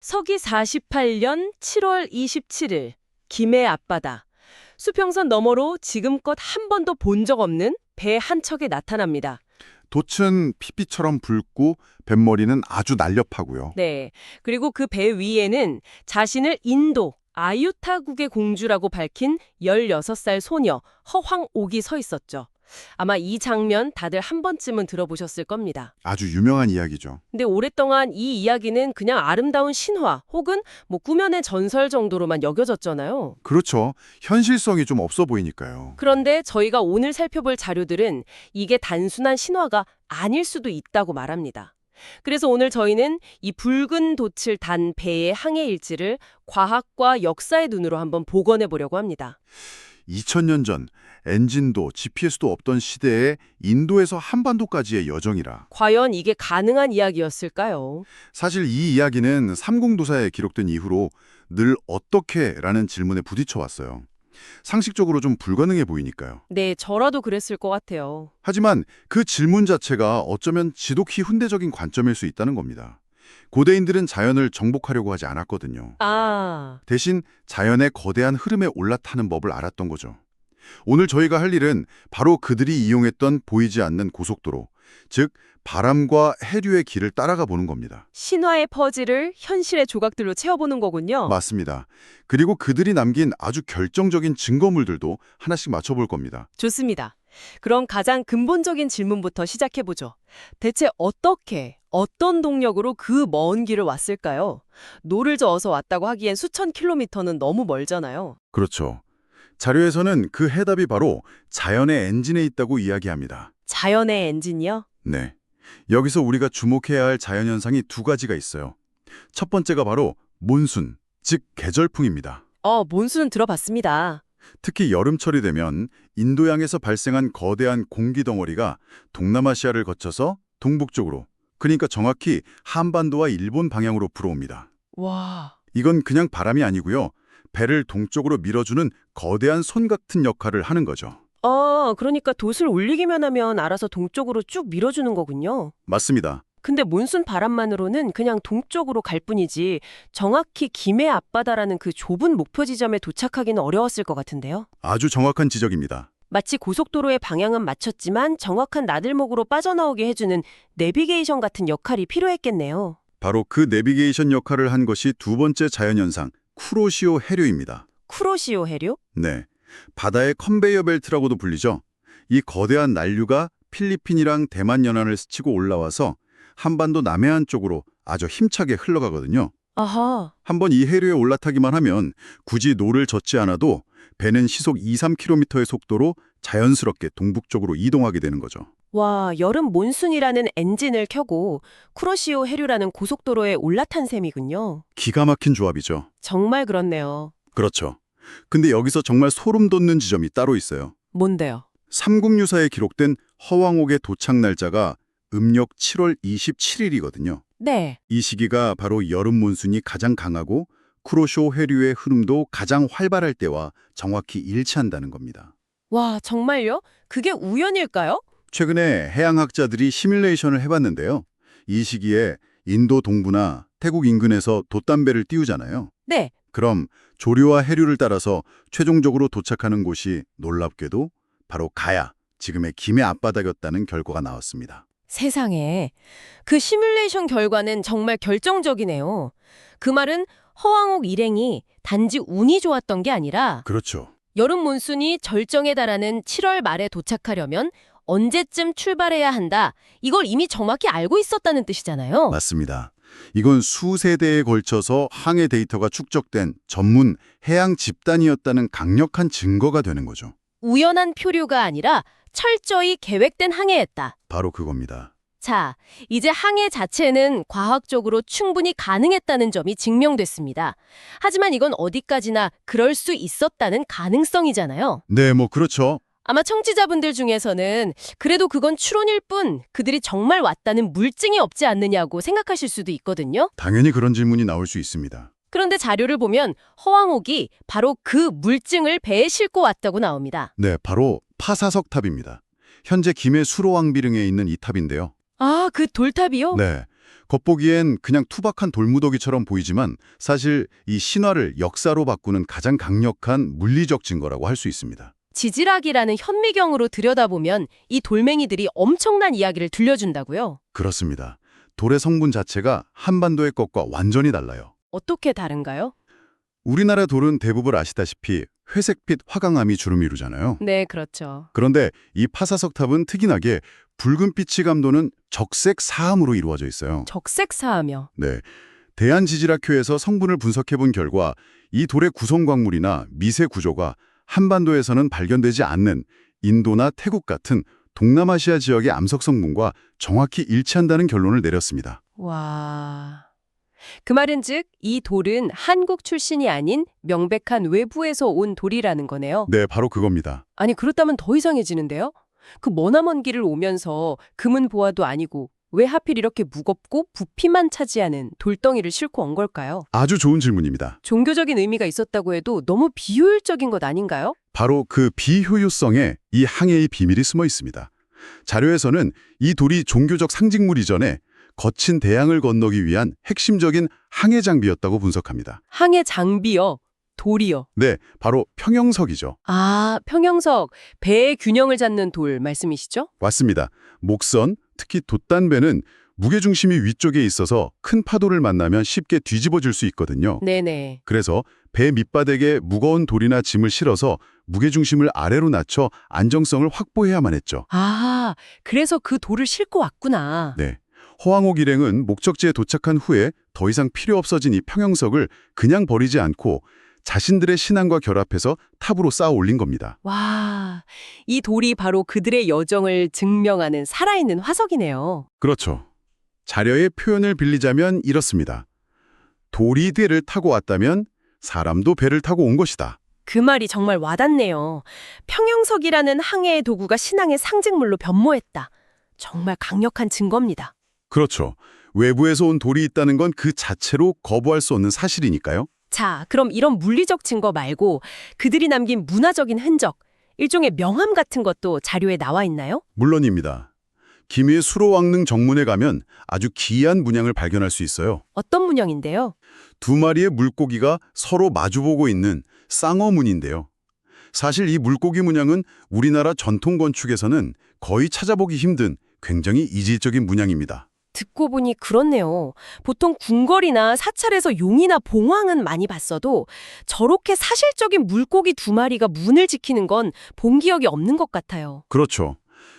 서기 48년 7월 27일 김해 앞바다. 수평선 너머로 지금껏 한 번도 본 적 없는 배 한 척이 나타납니다. 돛은 피피처럼 붉고 뱃머리는 아주 날렵하고요. 네. 그리고 그 배 위에는 자신을 인도 아유타국의 공주라고 밝힌 16살 소녀 허황옥이 서 있었죠. 아마 이 장면 다들 한 번쯤은 들어보셨을 겁니다. 아주 유명한 이야기죠. 근데 오랫동안 이 이야기는 그냥 아름다운 신화 혹은 꾸며낸 전설 정도로만 여겨졌잖아요. 그렇죠. 현실성이 좀 없어 보이니까요. 그런데 저희가 오늘 살펴볼 자료들은 이게 단순한 신화가 아닐 수도 있다고 말합니다. 그래서 오늘 저희는 이 붉은 돛을 단 배의 항해 일지를 과학과 역사의 눈으로 한번 복원해 보려고 합니다. 2000년 전 엔진도 GPS도 없던 시대에 인도에서 한반도까지의 여정이라. 과연 이게 가능한 이야기였을까요? 사실 이 이야기는 삼국도사에 기록된 이후로 늘 어떻게라는 질문에 부딪혀 왔어요. 상식적으로 좀 불가능해 보이니까요. 네, 저라도 그랬을 것 같아요. 하지만 그 질문 자체가 어쩌면 지독히 훈대적인 관점일 수 있다는 겁니다. 고대인들은 자연을 정복하려고 하지 않았거든요. 대신 자연의 거대한 흐름에 올라타는 법을 알았던 거죠. 오늘 저희가 할 일은 바로 그들이 이용했던 보이지 않는 고속도로, 즉 바람과 해류의 길을 따라가 보는 겁니다. 신화의 퍼즐을 현실의 조각들로 채워보는 거군요. 맞습니다. 그리고 그들이 남긴 아주 결정적인 증거물들도 하나씩 맞춰볼 겁니다. 좋습니다. 그럼 가장 근본적인 질문부터 시작해보죠. 대체 어떻게, 어떤 동력으로 그 먼 길을 왔을까요? 노를 저어서 왔다고 하기엔 수천 킬로미터는 너무 멀잖아요. 그렇죠. 자료에서는 그 해답이 바로 자연의 엔진에 있다고 이야기합니다. 자연의 엔진이요? 네. 여기서 우리가 주목해야 할 자연현상이 두 가지가 있어요. 첫 번째가 바로 몬순, 즉 계절풍입니다. 몬순은 들어봤습니다. 특히 여름철이 되면 인도양에서 발생한 거대한 공기덩어리가 동남아시아를 거쳐서 동북쪽으로, 그러니까 정확히 한반도와 일본 방향으로 불어옵니다. 와, 이건 그냥 바람이 아니고요. 배를 동쪽으로 밀어주는 거대한 손 같은 역할을 하는 거죠. 그러니까 돛을 올리기만 하면 알아서 동쪽으로 쭉 밀어주는 거군요. 맞습니다. 근데 몬순 바람만으로는 그냥 동쪽으로 갈 뿐이지 정확히 김해 앞바다라는 그 좁은 목표 지점에 도착하기는 어려웠을 것 같은데요. 아주 정확한 지적입니다. 마치 고속도로의 방향은 맞췄지만 정확한 나들목으로 빠져나오게 해주는 내비게이션 같은 역할이 필요했겠네요. 바로 그 내비게이션 역할을 한 것이 두 번째 자연현상, 쿠로시오 해류입니다. 쿠로시오 해류? 네, 바다의 컨베이어 벨트라고도 불리죠. 이 거대한 난류가 필리핀이랑 대만 연안을 스치고 올라와서 한반도 남해안 쪽으로 아주 힘차게 흘러가거든요. 아하. 한번 이 해류에 올라타기만 하면 굳이 노를 젓지 않아도 배는 시속 2-3km의 속도로 자연스럽게 동북쪽으로 이동하게 되는 거죠. 와, 여름 몬순이라는 엔진을 켜고 쿠로시오 해류라는 고속도로에 올라탄 셈이군요. 기가 막힌 조합이죠. 정말 그렇네요. 그렇죠. 근데 여기서 정말 소름 돋는 지점이 따로 있어요. 뭔데요? 삼국유사에 기록된 허왕옥의 도착 날짜가 음력 7월 27일이거든요. 네. 이 시기가 바로 여름 몬순이 가장 강하고 쿠로시오 해류의 흐름도 가장 활발할 때와 정확히 일치한다는 겁니다. 와, 정말요? 그게 우연일까요? 최근에 해양학자들이 시뮬레이션을 해봤는데요. 이 시기에 인도 동부나 태국 인근에서 돛담배를 띄우잖아요. 네. 그럼 조류와 해류를 따라서 최종적으로 도착하는 곳이 놀랍게도 바로 가야, 지금의 김해 앞바다였다는 결과가 나왔습니다. 세상에. 그 시뮬레이션 결과는 정말 결정적이네요. 그 말은 허왕옥 일행이 단지 운이 좋았던 게 아니라 그렇죠. 여름 몬순이 절정에 달하는 7월 말에 도착하려면 언제쯤 출발해야 한다. 이걸 이미 정확히 알고 있었다는 뜻이잖아요. 맞습니다. 이건 수세대에 걸쳐서 항해 데이터가 축적된 전문 해양 집단이었다는 강력한 증거가 되는 거죠. 우연한 표류가 아니라 철저히 계획된 항해였다. 바로 그겁니다. 자, 이제 항해 자체는 과학적으로 충분히 가능했다는 점이 증명됐습니다. 하지만 이건 어디까지나 그럴 수 있었다는 가능성이잖아요. 네, 그렇죠. 아마 청취자분들 중에서는 그래도 그건 추론일 뿐 그들이 정말 왔다는 물증이 없지 않느냐고 생각하실 수도 있거든요. 당연히 그런 질문이 나올 수 있습니다. 그런데 자료를 보면 허왕옥이 바로 그 물증을 배에 싣고 왔다고 나옵니다. 네, 바로 파사석탑입니다. 현재 김해 수로왕비릉에 있는 이 탑인데요. 아, 그 돌탑이요? 네, 겉보기엔 그냥 투박한 돌무더기처럼 보이지만 사실 이 신화를 역사로 바꾸는 가장 강력한 물리적 증거라고 할 수 있습니다. 지질학이라는 현미경으로 들여다보면 이 돌멩이들이 엄청난 이야기를 들려준다고요? 그렇습니다. 돌의 성분 자체가 한반도의 것과 완전히 달라요. 어떻게 다른가요? 우리나라 돌은 대부분 아시다시피 회색빛 화강암이 주름 이루잖아요. 네, 그렇죠. 그런데 이 파사석탑은 특이하게 붉은빛이 감도는 적색 사암으로 이루어져 있어요. 적색사하며. 네, 대한지질학회에서 성분을 분석해본 결과 이 돌의 구성 광물이나 미세 구조가 한반도에서는 발견되지 않는 인도나 태국 같은 동남아시아 지역의 암석 성분과 정확히 일치한다는 결론을 내렸습니다. 와... 그 말은즉 이 돌은 한국 출신이 아닌 명백한 외부에서 온 돌이라는 거네요. 네, 바로 그겁니다. 아니 그렇다면 더 이상해지는데요? 그 머나먼 길을 오면서 금은 보화도 아니고 왜 하필 이렇게 무겁고 부피만 차지하는 돌덩이를 싣고 온 걸까요? 아주 좋은 질문입니다. 종교적인 의미가 있었다고 해도 너무 비효율적인 것 아닌가요? 바로 그 비효율성에 이 항해의 비밀이 숨어 있습니다. 자료에서는 이 돌이 종교적 상징물 이전에 거친 대양을 건너기 위한 핵심적인 항해 장비였다고 분석합니다. 항해 장비요? 돌이요? 네, 바로 평형석이죠. 아, 평형석. 배의 균형을 잡는 돌 말씀이시죠? 맞습니다. 목선, 특히 돛단배는 무게중심이 위쪽에 있어서 큰 파도를 만나면 쉽게 뒤집어질 수 있거든요. 네네. 그래서 배 밑바닥에 무거운 돌이나 짐을 실어서 무게중심을 아래로 낮춰 안정성을 확보해야만 했죠. 아, 그래서 그 돌을 싣고 왔구나. 네. 허황옥 일행은 목적지에 도착한 후에 더 이상 필요 없어진 이 평형석을 그냥 버리지 않고 자신들의 신앙과 결합해서 탑으로 쌓아 올린 겁니다. 와, 이 돌이 바로 그들의 여정을 증명하는 살아있는 화석이네요. 그렇죠. 자료의 표현을 빌리자면 이렇습니다. 돌이 배를 타고 왔다면 사람도 배를 타고 온 것이다. 그 말이 정말 와닿네요. 평형석이라는 항해의 도구가 신앙의 상징물로 변모했다. 정말 강력한 증거입니다. 그렇죠. 외부에서 온 돌이 있다는 건 그 자체로 거부할 수 없는 사실이니까요. 자, 그럼 이런 물리적 증거 말고 그들이 남긴 문화적인 흔적, 일종의 명함 같은 것도 자료에 나와 있나요? 물론입니다. 김해 수로왕릉 정문에 가면 아주 기이한 문양을 발견할 수 있어요. 어떤 문양인데요? 두 마리의 물고기가 서로 마주보고 있는 쌍어문인데요. 사실 이 물고기 문양은 우리나라 전통 건축에서는 거의 찾아보기 힘든 굉장히 이질적인 문양입니다. 듣고 보니 그렇네요. 보통 궁궐이나 사찰에서 용이나 봉황은 많이 봤어도 저렇게 사실적인 물고기 두 마리가 문을 지키는 건 본 기억이 없는 것 같아요. 그렇죠.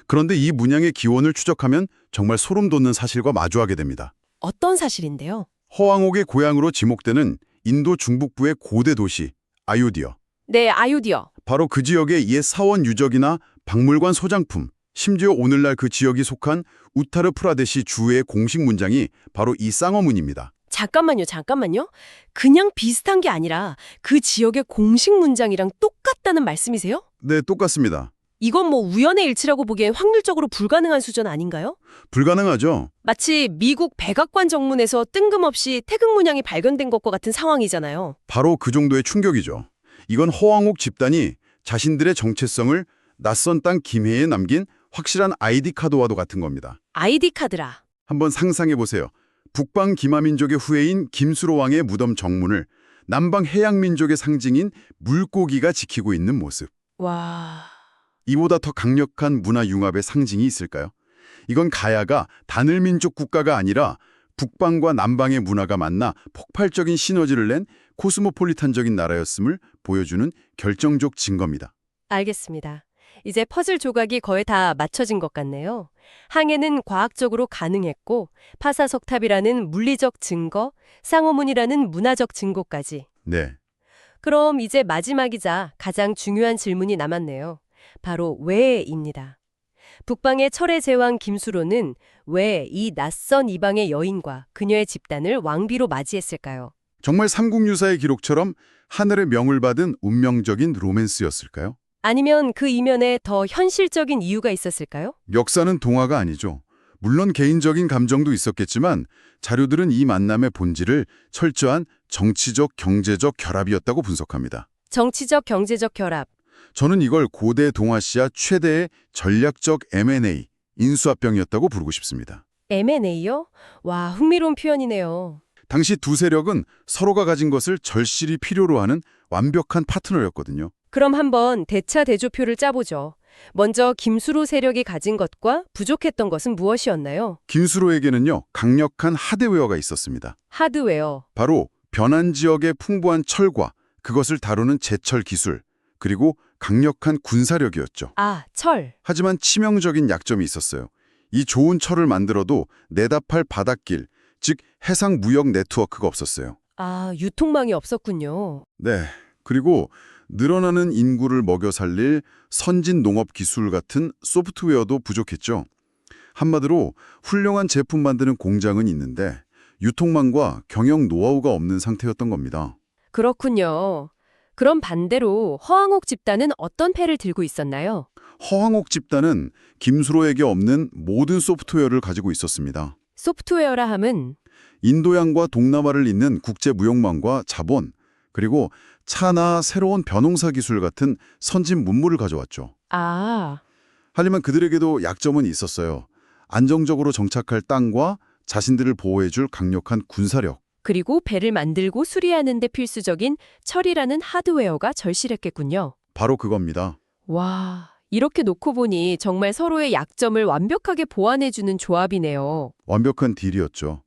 그런데 이 문양의 기원을 추적하면 정말 소름 돋는 사실과 마주하게 됩니다. 어떤 사실인데요? 허황옥의 고향으로 지목되는 인도 중북부의 고대 도시 아유디어. 네, 아유디어. 바로 그 지역의 옛 사원 유적이나 박물관 소장품, 심지어 오늘날 그 지역이 속한 우타르 프라데시 주의 공식 문장이 바로 이 쌍어문입니다. 잠깐만요. 그냥 비슷한 게 아니라 그 지역의 공식 문장이랑 똑같다는 말씀이세요? 네, 똑같습니다. 이건 뭐 우연의 일치라고 보기엔 확률적으로 불가능한 수준 아닌가요? 불가능하죠? 마치 미국 백악관 정문에서 뜬금없이 태극 문양이 발견된 것과 같은 상황이잖아요. 바로 그 정도의 충격이죠. 이건 허황옥 집단이 자신들의 정체성을 낯선 땅 김해에 남긴 확실한 아이디 카드와도 같은 겁니다. 아이디 카드라. 한번 상상해 보세요. 북방 기마민족의 후예인 김수로왕의 무덤 정문을 남방 해양민족의 상징인 물고기가 지키고 있는 모습. 와... 이보다 더 강력한 문화 융합의 상징이 있을까요? 이건 가야가 단일민족 국가가 아니라 북방과 남방의 문화가 만나 폭발적인 시너지를 낸 코스모폴리탄적인 나라였음을 보여주는 결정적 증거입니다. 알겠습니다. 이제 퍼즐 조각이 거의 다 맞춰진 것 같네요. 항해는 과학적으로 가능했고 파사석탑이라는 물리적 증거, 쌍어문이라는 문화적 증거까지. 네. 그럼 이제 마지막이자 가장 중요한 질문이 남았네요. 바로 왜입니다. 북방의 철의 제왕 김수로는 왜 이 낯선 이방의 여인과 그녀의 집단을 왕비로 맞이했을까요? 정말 삼국유사의 기록처럼 하늘의 명을 받은 운명적인 로맨스였을까요? 아니면 그 이면에 더 현실적인 이유가 있었을까요? 역사는 동화가 아니죠. 물론 개인적인 감정도 있었겠지만 자료들은 이 만남의 본질을 철저한 정치적, 경제적 결합이었다고 분석합니다. 정치적, 경제적 결합. 저는 이걸 고대 동아시아 최대의 전략적 M&A, 인수합병이었다고 부르고 싶습니다. M&A요? 와, 흥미로운 표현이네요. 당시 두 세력은 서로가 가진 것을 절실히 필요로 하는 완벽한 파트너였거든요. 그럼 한번 대차 대조표를 짜보죠. 먼저 김수로 세력이 가진 것과 부족했던 것은 무엇이었나요? 김수로에게는요, 강력한 하드웨어가 있었습니다. 하드웨어. 바로 변환 지역의 풍부한 철과 그것을 다루는 제철 기술, 그리고 강력한 군사력이었죠. 아, 철. 하지만 치명적인 약점이 있었어요. 이 좋은 철을 만들어도 내다팔 바닷길, 즉 해상 무역 네트워크가 없었어요. 아, 유통망이 없었군요. 네. 그리고 늘어나는 인구를 먹여 살릴 선진 농업 기술 같은 소프트웨어도 부족했죠. 한마디로 훌륭한 제품 만드는 공장은 있는데 유통망과 경영 노하우가 없는 상태였던 겁니다. 그렇군요. 그럼 반대로 허황옥 집단은 어떤 패를 들고 있었나요? 허황옥 집단은 김수로에게 없는 모든 소프트웨어를 가지고 있었습니다. 소프트웨어라 함은 인도양과 동남아를 잇는 국제 무역망과 자본, 그리고 차나 새로운 벼농사 기술 같은 선진 문물을 가져왔죠. 아, 하지만 그들에게도 약점은 있었어요. 안정적으로 정착할 땅과 자신들을 보호해줄 강력한 군사력. 그리고 배를 만들고 수리하는 데 필수적인 철이라는 하드웨어가 절실했겠군요. 바로 그겁니다. 와, 이렇게 놓고 보니 정말 서로의 약점을 완벽하게 보완해주는 조합이네요. 완벽한 딜이었죠.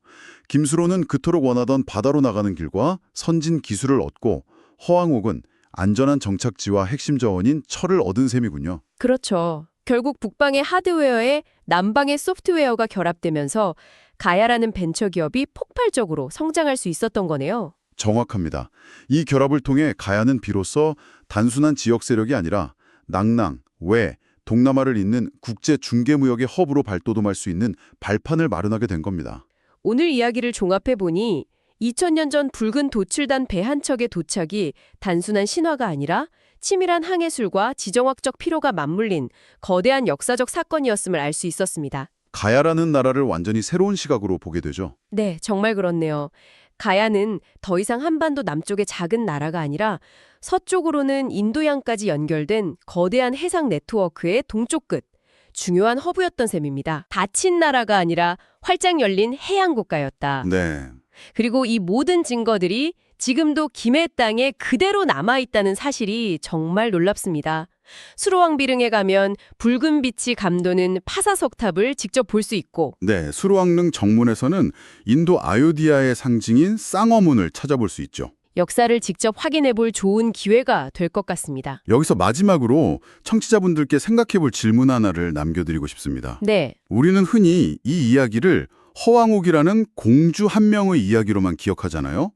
김수로는 그토록 원하던 바다로 나가는 길과 선진 기술을 얻고 허황옥은 안전한 정착지와 핵심 자원인 철을 얻은 셈이군요. 그렇죠. 결국 북방의 하드웨어에 남방의 소프트웨어가 결합되면서 가야라는 벤처기업이 폭발적으로 성장할 수 있었던 거네요. 정확합니다. 이 결합을 통해 가야는 비로소 단순한 지역 세력이 아니라 낭낭, 외, 동남아를 잇는 국제 중개무역의 허브로 발돋움할 수 있는 발판을 마련하게 된 겁니다. 오늘 이야기를 종합해보니 2000년 전 붉은 도출단 배 한 척의 도착이 단순한 신화가 아니라 치밀한 항해술과 지정학적 필요가 맞물린 거대한 역사적 사건이었음을 알 수 있었습니다. 가야라는 나라를 완전히 새로운 시각으로 보게 되죠. 네, 정말 그렇네요. 가야는 더 이상 한반도 남쪽의 작은 나라가 아니라 서쪽으로는 인도양까지 연결된 거대한 해상 네트워크의 동쪽 끝, 중요한 허브였던 셈입니다. 닫힌 나라가 아니라 활짝 열린 해양 국가였다. 네. 그리고 이 모든 증거들이 지금도 김해 땅에 그대로 남아있다는 사실이 정말 놀랍습니다. 수로왕비릉에 가면 붉은 빛이 감도는 파사석탑을 직접 볼 수 있고 네, 수로왕릉 정문에서는 인도 아유디아의 상징인 쌍어문을 찾아볼 수 있죠. 역사를 직접 확인해 볼 좋은 기회가 될 것 같습니다. 여기서 마지막으로 청취자분들께 생각해 볼 질문 하나를 남겨드리고 싶습니다. 네, 우리는 흔히 이 이야기를 허황옥이라는 공주 한 명의 이야기로만 기억하잖아요.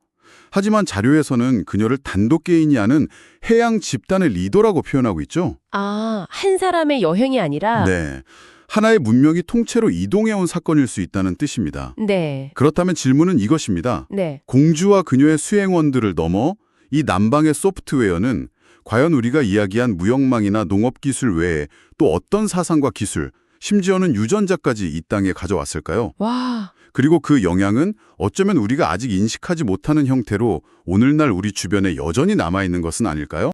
하지만 자료에서는 그녀를 단독 개인이 아는 해양 집단의 리더라고 표현하고 있죠. 아, 한 사람의 여행이 아니라 네, 하나의 문명이 통째로 이동해온 사건일 수 있다는 뜻입니다. 네, 그렇다면 질문은 이것입니다. 네. 공주와 그녀의 수행원들을 넘어 이 남방의 소프트웨어는 과연 우리가 이야기한 무역망이나 농업기술 외에 또 어떤 사상과 기술, 심지어는 유전자까지 이 땅에 가져왔을까요? 와, 그리고 그 영향은 어쩌면 우리가 아직 인식하지 못하는 형태로 오늘날 우리 주변에 여전히 남아있는 것은 아닐까요?